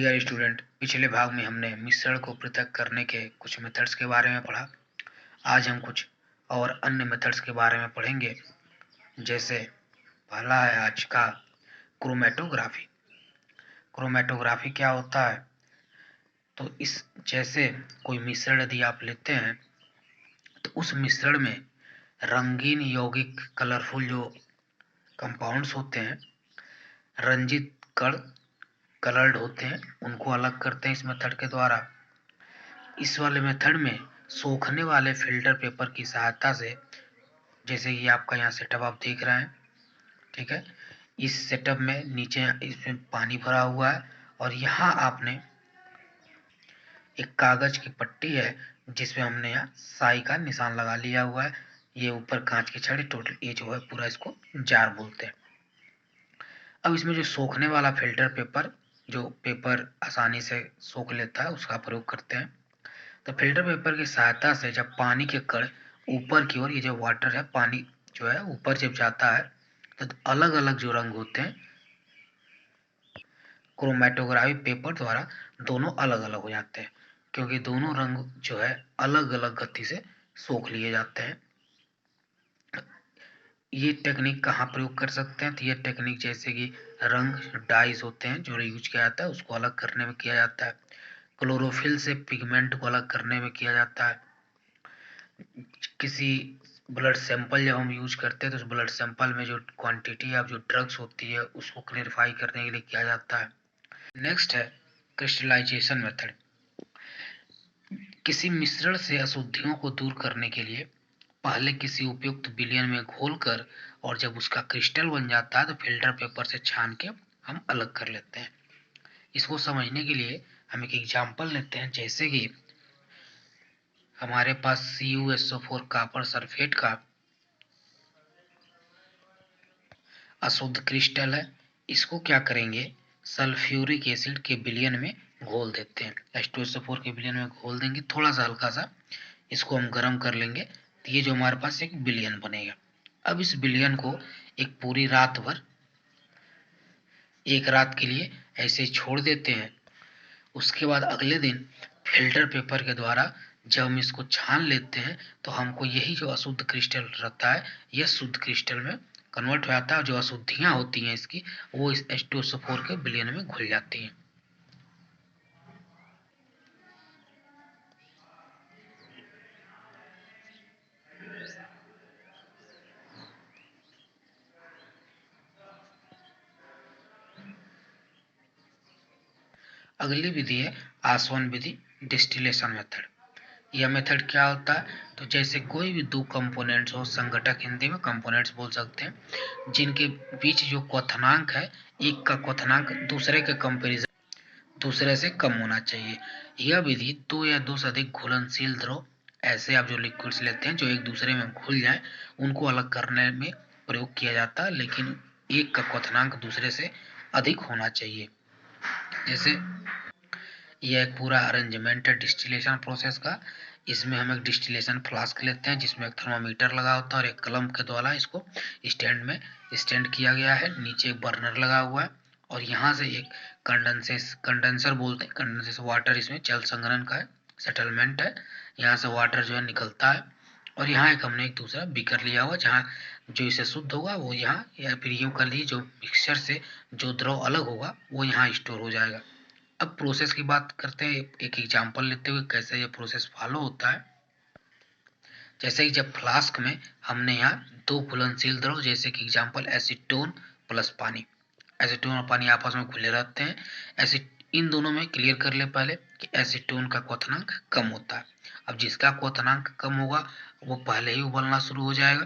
Dear student, पिछले भाग में हमने मिश्रण को पृथक करने के कुछ मेथड्स के बारे में पढ़ा। आज हम कुछ और अन्य मेथड्स के बारे में पढ़ेंगे। जैसे पहला है आज का क्रोमेटोग्राफी। क्रोमेटोग्राफी क्या होता है? तो इस जैसे कोई मिश्रण यदि आप लेते हैं तो उस मिश्रण में रंगीन यौगिक कलरफुल जो कंपाउंड्स होते हैं, रंजित कण कलर्ड होते हैं, उनको अलग करते हैं इस मेथड के द्वारा। इस वाले मेथड में सोखने वाले फिल्टर पेपर की सहायता से, जैसे कि आपका यहाँ सेटअप आप देख रहे हैं, ठीक है, इस सेटअप में नीचे इसमें पानी भरा हुआ है और यहाँ आपने एक कागज की पट्टी है जिसमें हमने यहाँ साई का निशान लगा लिया हुआ है। ये ऊपर कांच की छड़ी, टोटल ये जो है पूरा इसको जार बोलते हैं। अब इसमें जो सोखने वाला फिल्टर पेपर, जो पेपर आसानी से सोख लेता है, उसका प्रयोग करते हैं। तो फिल्टर पेपर की सहायता से जब पानी के कण ऊपर की ओर, ये जो वाटर है, पानी जो है ऊपर जब जाता है तो अलग अलग जो रंग होते हैं क्रोमेटोग्राफी पेपर द्वारा दोनों अलग अलग हो जाते हैं, क्योंकि दोनों रंग जो है अलग अलग गति से सोख लिए जाते हैं। ये टेक्निक कहाँ प्रयोग कर सकते हैं? तो ये टेक्निक जैसे कि रंग डाइज होते हैं जो यूज किया जाता है, उसको अलग करने में किया जाता है। क्लोरोफिल से पिगमेंट को अलग करने में किया जाता है। किसी ब्लड सैंपल जब हम यूज करते हैं तो उस ब्लड सैंपल में जो क्वांटिटी ऑफ जो ड्रग्स होती है उसको क्लेरिफाई करने के लिए किया जाता है। नेक्स्ट है क्रिस्टलाइजेशन मेथड। किसी मिश्रण से अशुद्धियों को दूर करने के लिए पहले किसी उपयुक्त विलयन में घोलकर और जब उसका क्रिस्टल बन जाता है तो फिल्टर पेपर से छान के हम अलग कर लेते हैं। इसको समझने के लिए हम एक एग्जांपल लेते हैं। जैसे कि हमारे पास CuSO4 कॉपर सल्फेट का अशुद्ध क्रिस्टल है। इसको क्या करेंगे, सल्फ्यूरिक एसिड के विलयन में घोल देते हैं। H2SO4 के विलयन में घोल देंगे, थोड़ा सा हल्का सा, इसको हम गर्म कर लेंगे तो ये जो हमारे पास एक विलयन बनेगा। अब इस विलयन को एक पूरी रात भर, एक रात के लिए ऐसे छोड़ देते हैं। उसके बाद अगले दिन फिल्टर पेपर के द्वारा जब हम इसको छान लेते हैं तो हमको यही जो अशुद्ध क्रिस्टल रहता है यह शुद्ध क्रिस्टल में कन्वर्ट हो जाता है। जो अशुद्धियां होती हैं इसकी, वो इस H2SO4 के विलयन में घुल जाती हैं। अगली विधि है आसवन विधि, डिस्टिलेशन मेथड। यह मेथड क्या होता है? तो जैसे कोई भी दो कंपोनेंट्स हो, संघटक हिंदी में कंपोनेंट्स बोल सकते हैं, जिनके बीच जो क्वथनांक है, एक का क्वथनांक दूसरे के कंपैरिजन दूसरे से कम होना चाहिए। यह विधि दो या दो से अधिक घुलनशील द्रव, ऐसे आप जो लिक्विड्स लेते हैं जो एक दूसरे में घुल जाए, उनको अलग करने में प्रयोग किया जाता है, लेकिन एक का क्वथनांक दूसरे से अधिक होना चाहिए। जैसे यह एक पूरा अरेंजमेंट है डिस्टिलेशन प्रोसेस का। इसमें हम एक डिस्टिलेशन फ्लास्क लेते हैं जिसमें एक थर्मामीटर लगा होता है और एक कलम के द्वारा इसको स्टैंड किया गया है। नीचे एक बर्नर लगा हुआ है और यहाँ से एक कंडेंसर बोलते हैं, कंडेंसर वाटर, इसमें जल संग्रहण का है, सेटलमेंट है। यहाँ से वाटर जो है निकलता है और यहाँ एक हमने एक दूसरा बीकर लिया हुआ, जहाँ जो इसे शुद्ध होगा वो यहाँ, या फिर यूँ कर लीजिए जो मिक्सचर से जो द्रव अलग होगा वो यहाँ स्टोर हो जाएगा। अब प्रोसेस की बात करते हैं, एक एग्जांपल लेते हुए कैसे ये प्रोसेस फॉलो होता है। जैसे कि जब फ्लास्क में हमने यहाँ दो घुलनशील द्रव, जैसे कि एग्जांपल एसीटोन प्लस पानी, एसीटोन और पानी आपस में घुले रहते हैं। इन दोनों में क्लियर कर ले पहले कि एसीटोन का क्वथनांक कम होता है। अब जिसका क्वथनांक कम होगा वो पहले ही उबलना शुरू हो जाएगा।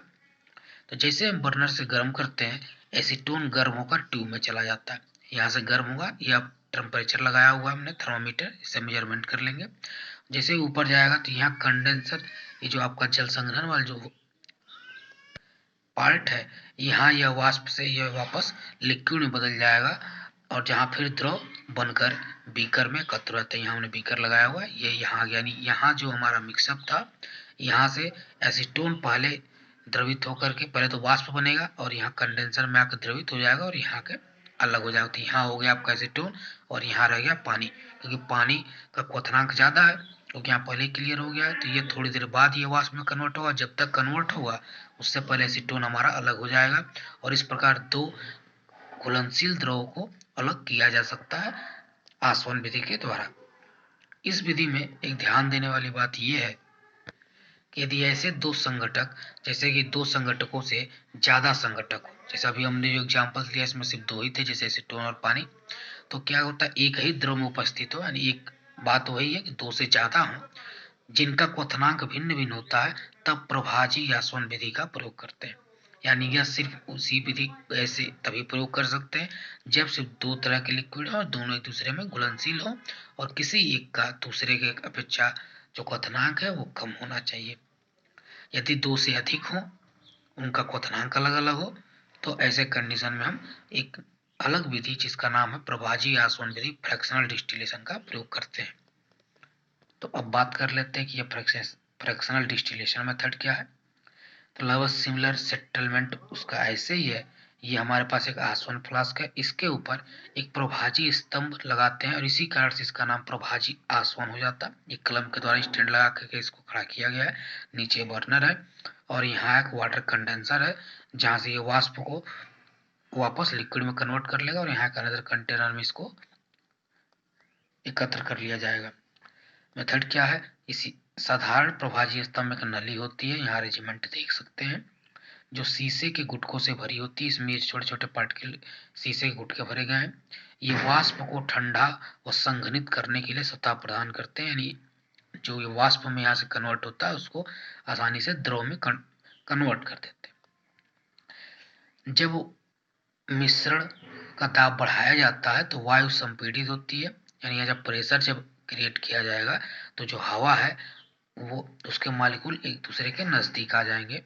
तो जैसे हम बर्नर से गर्म करते हैं, एसीटोन गर्म होकर ट्यूब में चला जाता है। यहाँ से गर्म होगा, यह टेम्परेचर लगाया हुआ हमने थर्मामीटर, इससे मेजरमेंट कर लेंगे। जैसे ही ऊपर जाएगा तो यहाँ कंडेंसर, ये जो आपका जल संग्रहण वाला जो पार्ट है, यहाँ यह वाष्प से यह वापस लिक्विड में बदल जाएगा और जहाँ फिर द्रव बनकर बीकर में एकत्र रहता है। यहाँ हमने बीकर लगाया हुआ है, ये यहाँ, यानी यहाँ जो हमारा मिक्सअप था, यहाँ से एसीटोन पहले द्रवित होकर के, पहले तो वाष्प बनेगा और यहाँ कंडेंसर में आकर द्रवित हो जाएगा और यहाँ के अलग हो जाती है। यहाँ हो गया आपका एसीटोन और यहाँ रह गया पानी, क्योंकि पानी का क्वथनांक ज़्यादा है, क्योंकि यहाँ पहले क्लियर हो गया है। तो ये थोड़ी देर बाद ये वाष्प में कन्वर्ट होगा, जब तक कन्वर्ट होगा उससे पहले एसीटोन हमारा अलग हो जाएगा, और इस प्रकार दो घुलनशील द्रव को अलग किया जा सकता है आसवन विधि के द्वारा। इस विधि में एक ध्यान देने वाली बात यह है कि यदि ऐसे दो संघटक, जैसे कि दो संघटकों से ज्यादा संघटक हो, जैसा अभी हमने जो एग्जाम्पल दिया इसमें सिर्फ दो ही थे, जैसे एसीटोन और पानी, तो क्या होता है एक ही द्रव में उपस्थित हो, यानी एक बात वही है कि दो से ज्यादा हो जिनका क्वथनांक भिन्न भिन्न होता है, तब प्रभाजी आसवन विधि का प्रयोग करते हैं। यानी यह सिर्फ उसी विधि ऐसे तभी प्रयोग कर सकते हैं जब सिर्फ दो तरह के लिक्विड हो और दोनों एक दूसरे में घुलनशील हो, और किसी एक का दूसरे के अपेक्षा जो क्वथनांक है वो कम होना चाहिए। यदि दो से अधिक हो, उनका क्वथनांक अलग अलग हो, तो ऐसे कंडीशन में हम एक अलग विधि जिसका नाम है प्रभाजी आसवन विधि, फ्रैक्शनल डिस्टिलेशन का प्रयोग करते हैं। तो अब बात कर लेते हैं कि यह फ्रैक्शनल डिस्टिलेशन मेथड क्या है। तो लगभग सिमिलर सेटलमेंट उसका ऐसे ही है। ये हमारे पास एक आसवन फ्लास्क है, इसके ऊपर एक प्रभाजी स्तंभ लगाते हैं और इसी कारण से इसका नाम प्रभाजी आसवन हो जाता है। एक कलम के द्वारा स्टैंड लगा करके इसको खड़ा किया गया है, नीचे बर्नर है और यहाँ एक वाटर कंडेंसर है जहाँ से ये वाष्प को वापस लिक्विड में कन्वर्ट कर लेगा और यहाँ के अनदर कंटेनर में इसको एकत्र कर लिया जाएगा। मेथड क्या है, इसी साधारण प्रभाजी स्तंभ में एक नली होती है, यहाँ अरेंजमेंट देख सकते हैं, जो शीशे के गुटकों से भरी होती है। इसमें छोटे छोटे पार्टिकल शीशे के गुटके भरे गए हैं। ये वाष्प को ठंडा व संघनित करने के लिए सतह प्रदान करते हैं, यानी जो ये वाष्प में यहाँ से कन्वर्ट होता है उसको आसानी से द्रव में कन्वर्ट कर देते हैं। जब मिश्रण का दाब बढ़ाया जाता है तो वायु संपीड़ित होती है, यानी जब प्रेशर जब क्रिएट किया जाएगा तो जो हवा है वो उसके मॉलिक्यूल एक दूसरे के नजदीक आ जाएंगे,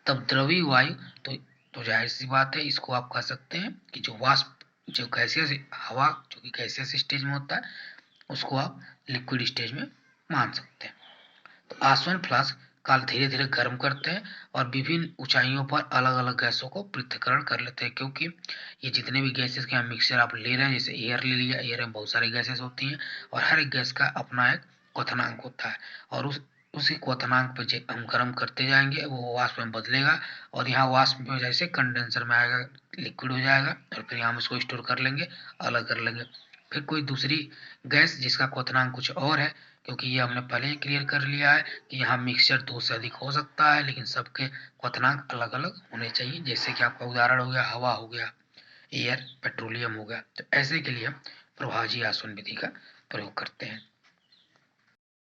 तब द्रवी वायु तो जाहिर सी बात है, इसको आप कह सकते हैं कि जो वाष्प जो गैसियस हवा जो कि गैसियस स्टेज में होता है उसको आप लिक्विड स्टेज में मान सकते हैं। तो आसवन फ्लास्क काल धीरे धीरे गर्म करते हैं और विभिन्न ऊंचाइयों पर अलग अलग गैसों को पृथक्करण कर लेते हैं, क्योंकि ये जितने भी गैसेस के मिक्सचर आप ले रहे हैं, जैसे एयर ले लिया, एयर में बहुत सारी गैसेस होती हैं और हर एक गैस का अपना एक क्वथनांक होता है, और उसी क्वथनांक पे हम गर्म करते जाएंगे वो वाष्प में बदलेगा और यहाँ वाष्प में जैसे कंडेंसर में आएगा लिक्विड हो जाएगा और फिर हम इसको स्टोर कर लेंगे, अलग कर लेंगे। फिर कोई दूसरी गैस जिसका क्वथनांक कुछ और है, क्योंकि ये हमने पहले ही क्लियर कर लिया है कि यहाँ मिक्सचर दो से अधिक हो सकता है लेकिन सबके क्वथनांक अलग अलग होने चाहिए, जैसे कि आपका उदाहरण हो गया हवा हो गया, एयर, पेट्रोलियम हो गया। तो ऐसे के लिए हम प्रभाजी आसवन विधि का प्रयोग करते हैं।